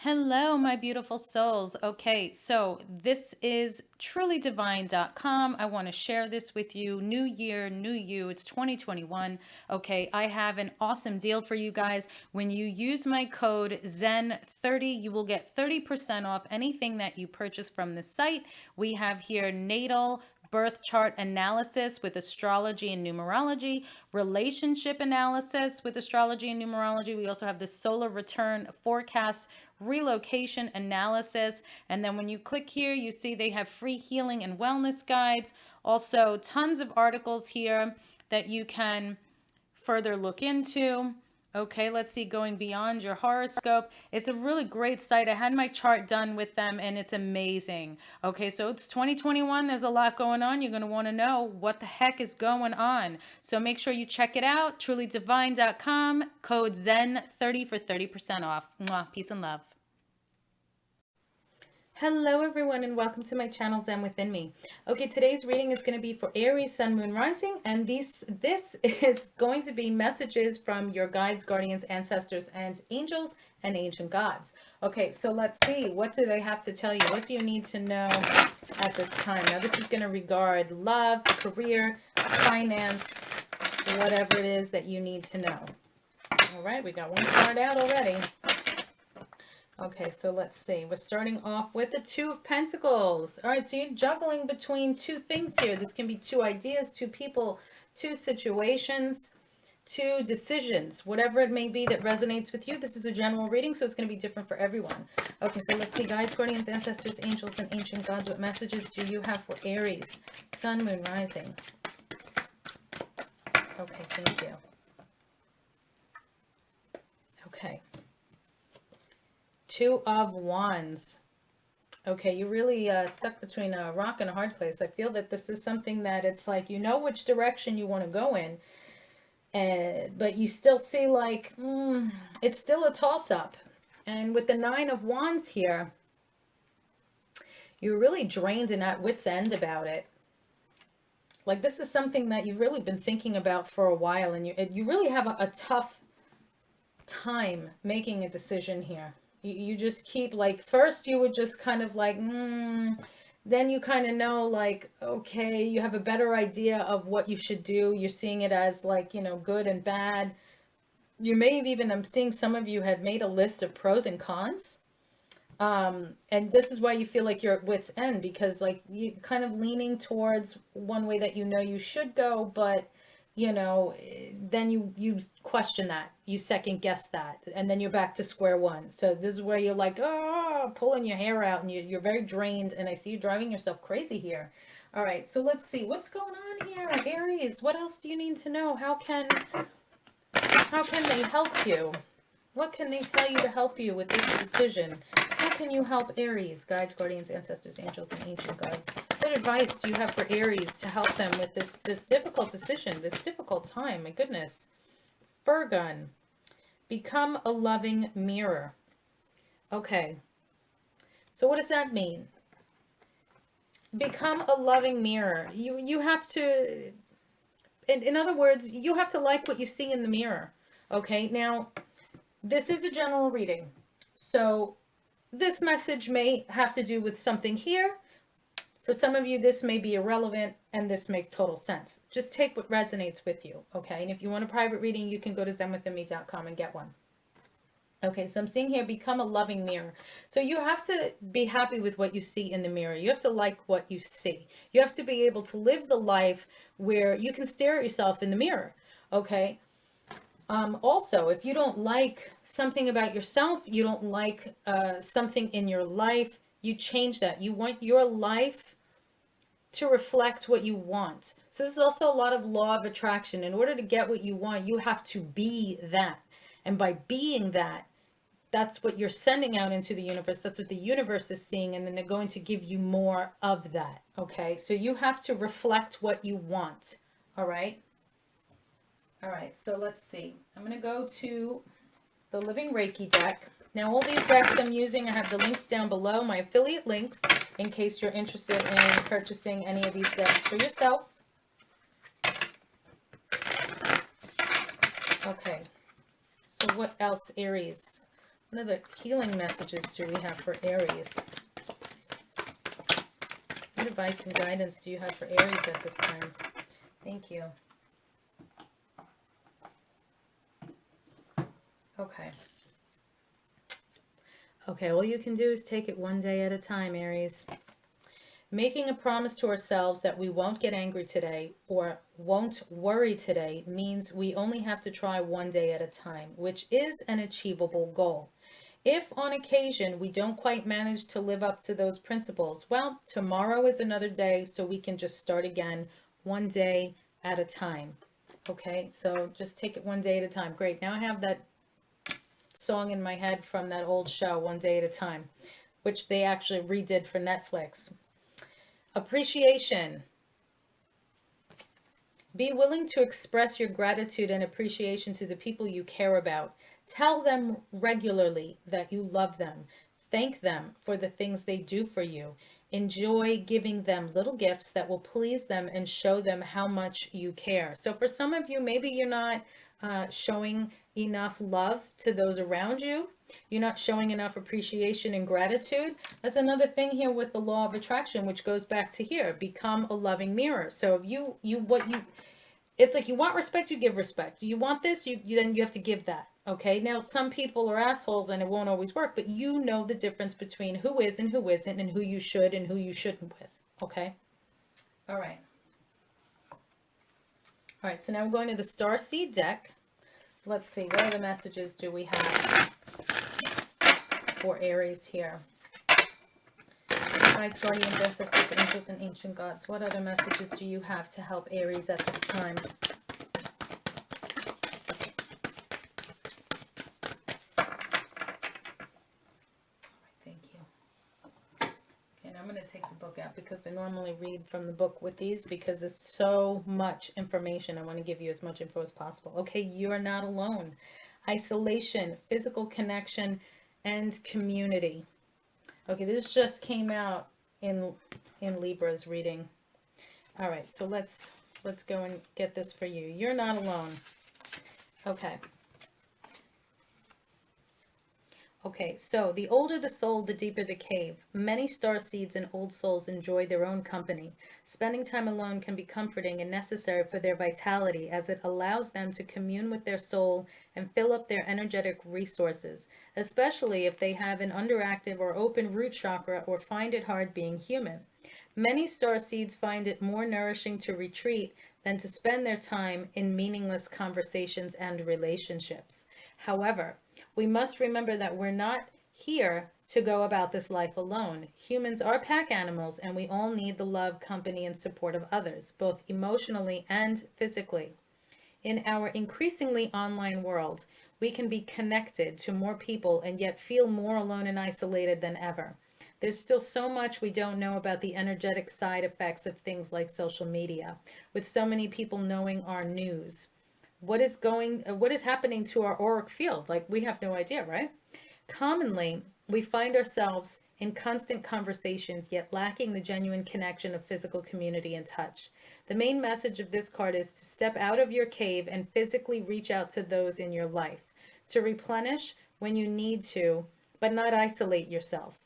Hello, my beautiful souls. Okay, so this is trulydivine.com. I want to share this with you. New year, new you. It's 2021. Okay, I have an awesome deal for you guys. When you use my code ZEN30, you will get 30% off anything that you purchase from the site. We have here natal birth chart analysis with astrology and numerology, relationship analysis with astrology and numerology. We also have the solar return forecast, relocation analysis. And then when you click here, you see they have free healing and wellness guides. Also, tons of articles here that you can further look into. Okay, let's see, going beyond your horoscope. It's a really great site. I had my chart done with them and it's amazing. Okay, so it's 2021. There's a lot going on. You're going to want to know what the heck is going on. So make sure you check it out. Trulydivine.com, code ZEN30 for 30% off. Mwah, peace and love. Hello everyone and welcome to my channel Zen Within Me. Okay, today's reading is going to be for Aries, Sun, Moon, Rising, and this is going to be messages from your guides, guardians, ancestors, and angels and ancient gods. Okay, so let's see, what do they have to tell you? What do you need to know at this time? Now this is going to regard love, career, finance, whatever it is that you need to know. All right, we got one card out already. Okay, so let's see. We're starting off with the Two of Pentacles. All right, so you're juggling between two things here. This can be two ideas, two people, two situations, two decisions, whatever it may be that resonates with you. This is a general reading, so it's going to be different for everyone. Okay, so let's see. Guides, guardians, ancestors, angels, and ancient gods. What messages do you have for Aries, Sun, Moon, Rising? Okay, thank you. Okay. Two of Wands. Okay, you're really stuck between a rock and a hard place. I feel that this is something that it's like you know which direction you want to go in, but you still see like it's still a toss-up. And with the Nine of Wands here, you're really drained and at wit's end about it. Like this is something that you've really been thinking about for a while, and you really have a tough time making a decision here. You just keep like, first you would just kind of like, then you kind of know like, okay, you have a better idea of what you should do. You're seeing it as like, you know, good and bad. You may have even, I'm seeing some of you have made a list of pros and cons. And this is why you feel like you're at wit's end, because like you kind of leaning towards one way that you know you should go, but you know, then you question that, you second guess that, and then you're back to square one. So this is where you're like, oh, pulling your hair out, and you're very drained, and I see you driving yourself crazy here. All right, so let's see what's going on here, Aries. What else do you need to know? How can they help you? What can they tell you to help you with this decision? How can you help Aries, guides, guardians, ancestors, angels, and ancient gods? What advice do you have for Aries to help them with this difficult decision, this difficult time? My goodness. Fur gun. Become a loving mirror. Okay. So what does that mean? Become a loving mirror. You have to, in other words, you have to like what you see in the mirror. Okay. Now, this is a general reading. So this message may have to do with something here. For some of you, this may be irrelevant, and this makes total sense. Just take what resonates with you, okay? And if you want a private reading, you can go to zenwithinme.com and get one. Okay, so I'm seeing here, become a loving mirror. So you have to be happy with what you see in the mirror. You have to like what you see. You have to be able to live the life where you can stare at yourself in the mirror, okay? Also, if you don't like something about yourself, you don't like something in your life, you change that. You want your life to reflect what you want. So this is also a lot of law of attraction. In order to get what you want, you have to be that. And by being that, that's what you're sending out into the universe. That's what the universe is seeing. And then they're going to give you more of that. Okay. So you have to reflect what you want. All right. All right. So let's see. I'm going to go to the Living Reiki deck. Now, all these decks I'm using, I have the links down below, my affiliate links, in case you're interested in purchasing any of these decks for yourself. Okay, so what else, Aries? What other healing messages do we have for Aries? What advice and guidance do you have for Aries at this time? Thank you. Okay. Okay, all you can do is take it one day at a time, Aries. Making a promise to ourselves that we won't get angry today or won't worry today means we only have to try one day at a time, which is an achievable goal. If on occasion we don't quite manage to live up to those principles, well, tomorrow is another day, so we can just start again one day at a time. Okay, so just take it one day at a time. Great. Now I have that song in my head from that old show, One Day at a Time, which they actually redid for Netflix. Appreciation. Be willing to express your gratitude and appreciation to the people you care about. Tell them regularly that you love them. Thank them for the things they do for you. Enjoy giving them little gifts that will please them and show them how much you care. So for some of you, maybe you're not showing enough love to those around you. You're not showing enough appreciation and gratitude. That's another thing here with the law of attraction, which goes back to here. Become a loving mirror. So if it's like you want respect, you give respect. You want this, then you have to give that. Okay. Now some people are assholes and it won't always work, but you know the difference between who is and who isn't, and who you should and who you shouldn't with. Okay. All right. All right. So now we're going to the Starseed deck. Let's see. What other messages do we have for Aries here? Guides, guardians, ancestors, angels, and ancient gods. What other messages do you have to help Aries at this time? Thank you. Okay, now I'm going to take the book out because I normally read from the book with these because there's so much information. I want to give you as much info as possible. Okay, you are not alone. Isolation, physical connection, and community. Okay, this just came out in Libra's reading. All right, so let's go and get this for you. You're not alone. Okay. Okay, so the older the soul, the deeper the cave. Many star seeds and old souls enjoy their own company. Spending time alone can be comforting and necessary for their vitality, as it allows them to commune with their soul and fill up their energetic resources, especially if they have an underactive or open root chakra or find it hard being human. Many star seeds find it more nourishing to retreat than to spend their time in meaningless conversations and relationships. However, we must remember that we're not here to go about this life alone. Humans are pack animals, and we all need the love, company, and support of others, both emotionally and physically. In our increasingly online world, we can be connected to more people and yet feel more alone and isolated than ever. There's still so much we don't know about the energetic side effects of things like social media, with so many people knowing our news. What is happening to our auric field? Like, we have no idea, right? Commonly, we find ourselves in constant conversations, yet lacking the genuine connection of physical community and touch. The main message of this card is to step out of your cave and physically reach out to those in your life, to replenish when you need to, but not isolate yourself.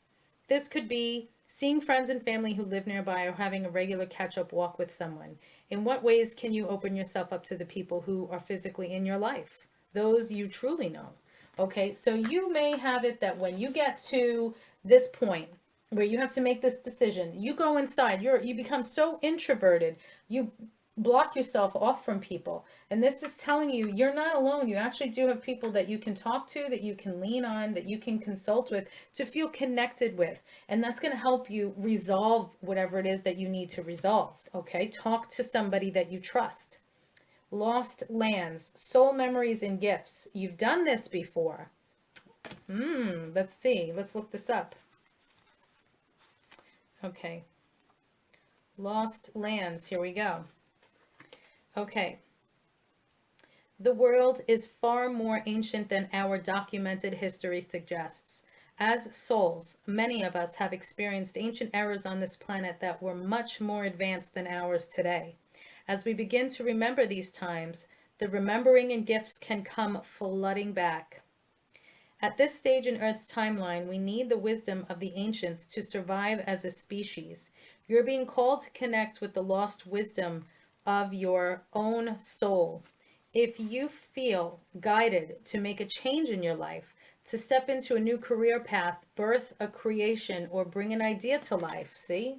This could be seeing friends and family who live nearby, or having a regular catch-up walk with someone. In what ways can you open yourself up to the people who are physically in your life? Those you truly know. Okay, so you may have it that when you get to this point where you have to make this decision, you go inside, you become so introverted, you block yourself off from people. And this is telling you you're not alone. You actually do have people that you can talk to, that you can lean on, that you can consult with, to feel connected with. And that's going to help you resolve whatever it is that you need to resolve. Okay, talk to somebody that you trust. Lost lands, soul memories, and gifts. You've done this before. Let's see. Let's look this up. Okay. Lost lands. Here we go. Okay. The world is far more ancient than our documented history suggests. As souls, many of us have experienced ancient eras on this planet that were much more advanced than ours today. As we begin to remember these times, the remembering and gifts can come flooding back. At this stage in Earth's timeline, we need the wisdom of the ancients to survive as a species. You're being called to connect with the lost wisdom of your own soul. If you feel guided to make a change in your life, to step into a new career path, birth a creation, or bring an idea to life, see?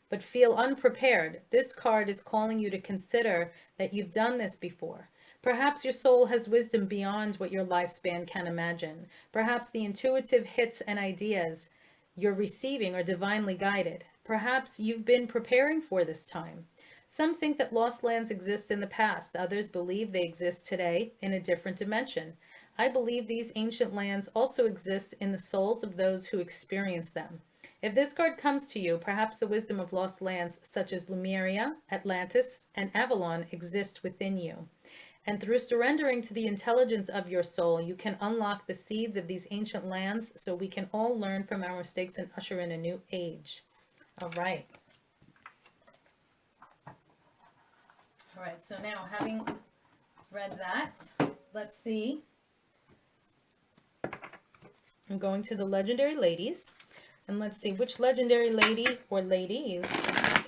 But feel unprepared, this card is calling you to consider that you've done this before. Perhaps your soul has wisdom beyond what your lifespan can imagine. Perhaps the intuitive hits and ideas you're receiving are divinely guided. Perhaps you've been preparing for this time. Some think that lost lands exist in the past. Others believe they exist today in a different dimension. I believe these ancient lands also exist in the souls of those who experience them. If this card comes to you, perhaps the wisdom of lost lands such as Lemuria, Atlantis, and Avalon exist within you. And through surrendering to the intelligence of your soul, you can unlock the seeds of these ancient lands so we can all learn from our mistakes and usher in a new age. All right. All right, so now having read that, let's see. I'm going to the legendary ladies, and let's see which legendary lady or ladies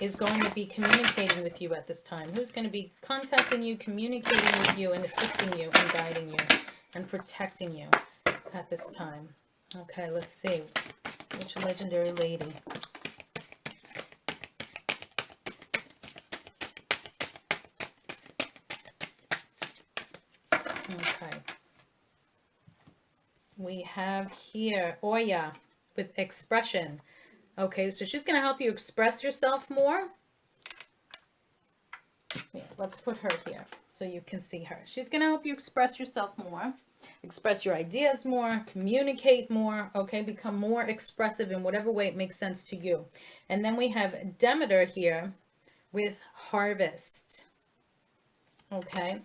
is going to be communicating with you at this time. Who's going to be contacting you, communicating with you, and assisting you, and guiding you, and protecting you at this time. Okay, let's see. Which legendary lady? Okay. We have here Oya with expression. Okay, so she's going to help you express yourself more. Yeah, let's put her here so you can see her. She's going to help you express yourself more, express your ideas more, communicate more, okay? Become more expressive in whatever way it makes sense to you. And then we have Demeter here with harvest. Okay,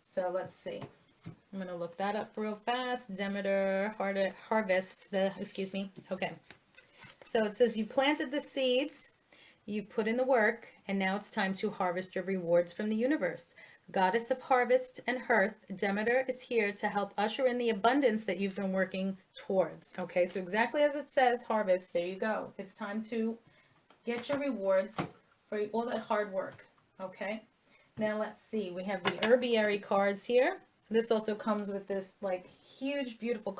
so let's see. I'm going to look that up real fast. Demeter, harvest, excuse me. Okay. So it says you planted the seeds, you've put in the work, and now it's time to harvest your rewards from the universe. Goddess of harvest and hearth, Demeter is here to help usher in the abundance that you've been working towards. Okay, so exactly as it says, harvest, there you go. It's time to get your rewards for all that hard work. Okay, now let's see. We have the herbiary cards here. This also comes with this like huge, beautiful,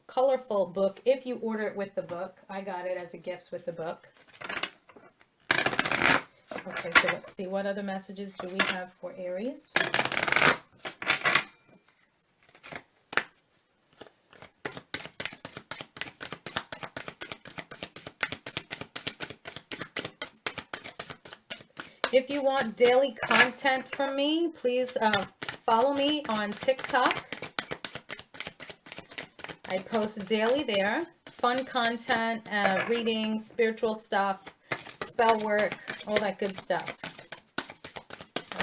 colorful book. If you order it with the book, I got it as a gift with the book. Okay, so let's see. What other messages do we have for Aries? If you want daily content from me, please follow me on TikTok. I post daily there. Fun content, reading, spiritual stuff, spell work, all that good stuff.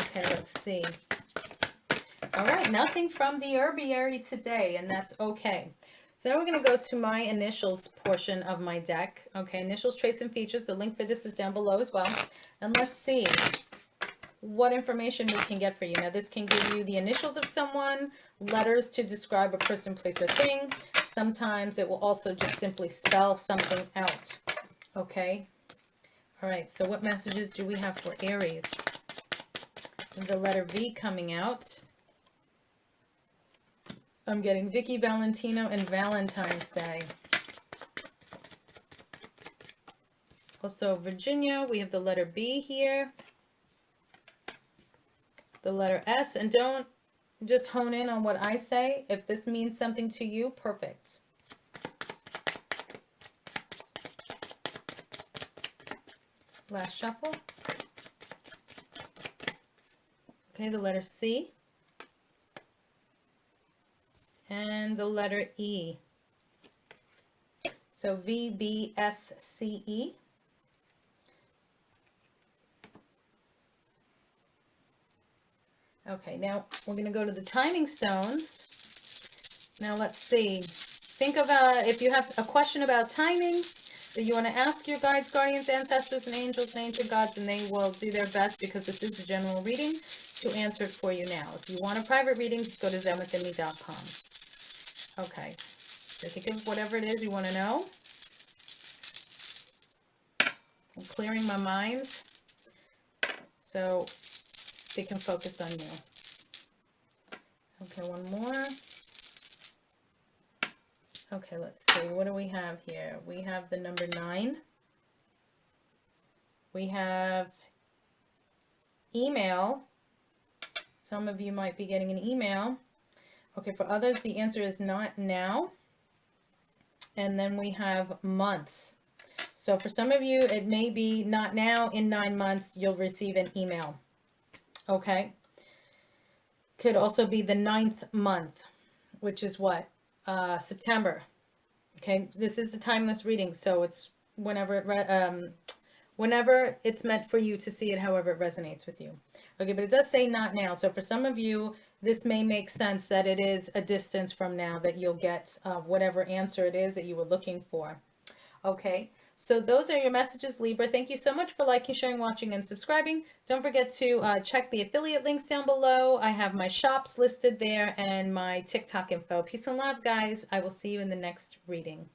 Okay, let's see. All right, nothing from the herbiary today, and that's okay. So now we're going to go to my initials portion of my deck. Okay, initials, traits, and features. The link for this is down below as well. And let's see what information we can get for you. Now, this can give you the initials of someone, letters to describe a person, place, or thing. Sometimes it will also just simply spell something out. Okay? All right, so what messages do we have for Aries? The letter V coming out. I'm getting Vicky, Valentino, and Valentine's Day. Also, Virginia, we have the letter B here. The letter S, and don't just hone in on what I say. If this means something to you, perfect. Last shuffle. Okay, the letter C. And the letter E. So V, B, S, C, E. Okay, now we're going to go to the timing stones. Now let's see. Think of if you have a question about timing that you want to ask your guides, guardians, ancestors, and angels, and ancient gods, and they will do their best because this is a general reading to answer it for you now. If you want a private reading, just go to zenwithinme.com. Okay. So think of whatever it is you want to know. I'm clearing my mind so they can focus on you. Okay, one more. Okay, let's see. What do we have here? We have the number 9. We have email. Some of you might be getting an email. Okay, for others, the answer is not now. And then we have months. So for some of you, it may be not now. In 9 months, you'll receive an email. Okay. Could also be the 9th month, which is what? September. Okay. This is a timeless reading. So it's whenever it's meant for you to see it, however it resonates with you. Okay. But it does say not now. So for some of you, this may make sense that it is a distance from now that you'll get whatever answer it is that you were looking for. Okay. So those are your messages, Libra. Thank you so much for liking, sharing, watching, and subscribing. Don't forget to check the affiliate links down below. I have my shops listed there and my TikTok info. Peace and love, guys. I will see you in the next reading.